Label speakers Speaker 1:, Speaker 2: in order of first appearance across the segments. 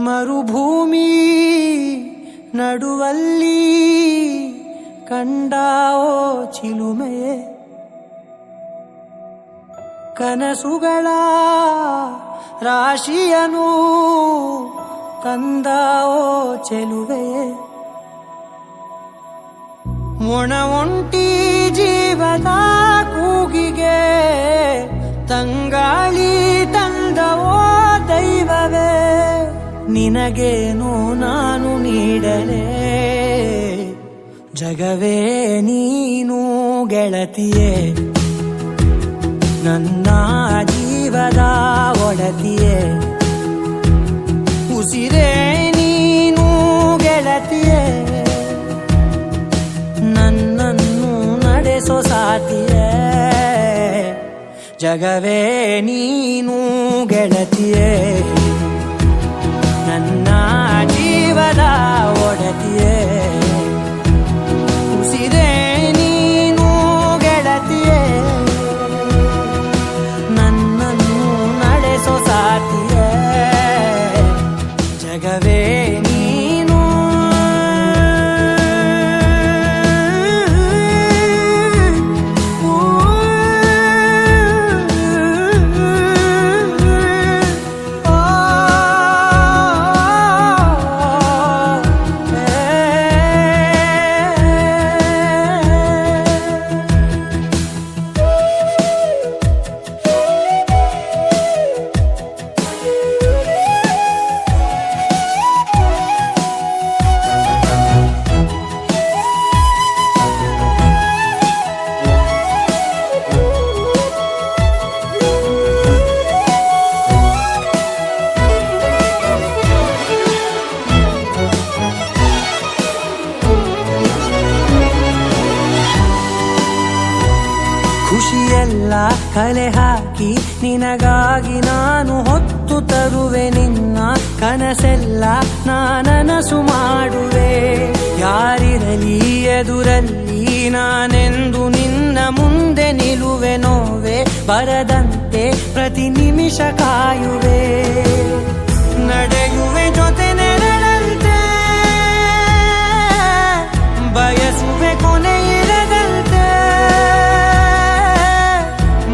Speaker 1: ಮರುಭೂಮಿ ನಡುವಲ್ಲಿ ಕಂಡಾವೋ ಚಿಲುಮೆಯೇ, ಕನಸುಗಳ ರಾಶಿಯನು ತಂದಾವೋ ಚೆಲುವೆಯೇ, ಮೊಣ ಒಂಟಿ ಜೀವದ ಕೂಗಿಗೆ ತಂಗಾಳಿ ತಂದವೋ ದೈವವೇ, ನಿನಗೇನು ನಾನು ನೀಡಲೇ ಜಗವೇ ನೀನು ಗೆಳತಿಯೇ, ನನ್ನ ಜೀವದ ಒಡತಿಯೇ, ಉಸಿರೇ ನೀನು ಗೆಳತಿಯೇ, ನನ್ನನ್ನು ನಡೆಸೋ ಸಾತಿಯೇ, ಜಗವೇ ನೀನು ಗೆಳತಿಯೇ, ನನ್ನ ಜೀವದ ಒಡತಿಯೇ, ಉಸಿರೇ ನೀನು ಗೆಳತಿಯೇ, ನನ್ನನ್ನು ನಡೆಸೋ ಸಾತಿಯೇ, ಜಗವೇ ನೀನು. ಖುಷಿಯೆಲ್ಲ ಕಲೆ ಹಾಕಿ ನಿನಗಾಗಿ ನಾನು ಹೊತ್ತು ತರುವೆ, ನಿನ್ನ ಕನಸೆಲ್ಲ ನಾನನಸು ಮಾಡುವೆ, ಯಾರಿರಲಿ ಎದುರಲ್ಲಿ ನಾನೆಂದು ನಿನ್ನ ಮುಂದೆ ನಿಲ್ಲುವೆ, ನೋವೆ ಬರದಂತೆ ಪ್ರತಿ ನಿಮಿಷ ಕಾಯುವೆ, ನಡೆಯುವೆ ಜೊತೆ ನೆರಳಂತೆ, ಬಯಸುವೆ ಕೊನೆ ಇರದಂತೆ,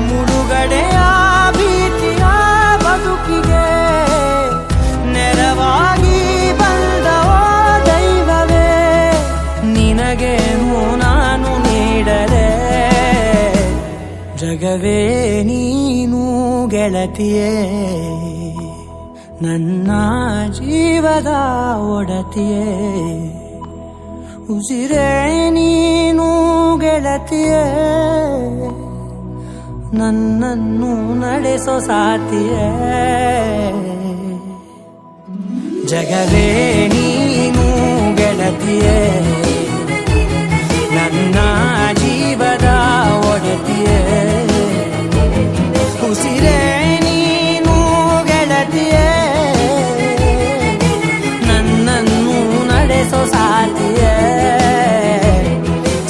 Speaker 1: ಮುಳುಗಡೆಯ ಭೀತಿಯ ಬದುಕಿಗೆ ನೆರವಾಗಿ ಬಂದವೋ ದೈವವೇ, ನಿನಗೇನು ನಾನು ನೀಡಲೇ ಜಗವೇ ನೀನು ಗೆಳತಿಯೇ, ನನ್ನ ಜೀವದ ಒಡತಿಯೇ, ಉಸಿರೇ ನೀನು ಗೆಳತಿಯೇ, ನನ್ನನ್ನು ನಡೆಸೋ ಸಾತಿಯೇ, ಜಗವೇ ನೀನು ಗೆಳತಿಯೇ, ನನ್ನ ಜೀವದ ಒಡತಿಯೇ, ಉಸಿರೇ ನೀನು ಗೆಳತಿಯೇ, ನನ್ನನ್ನು ನಡೆಸೋ ಸಾತಿಯೇ,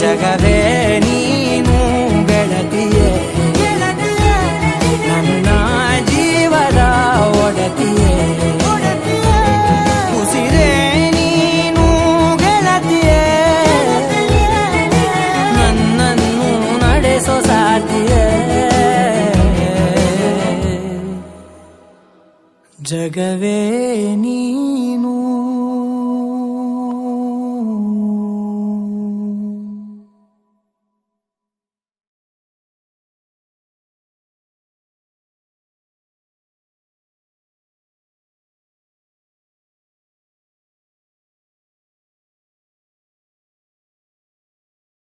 Speaker 1: ಜಗವೇ ನೀನು ಗೆಳತಿಯೇ, ನನ್ನ ಜೀವದ ಒಡತಿಯೇ, ಉಸಿರೇ ನೀನು ಗೆಳತಿಯೇ, ನನ್ನನ್ನು ನಡೆಸೋ ಸಾತಿಯೇ, ಜಗವೇ ನೀನು.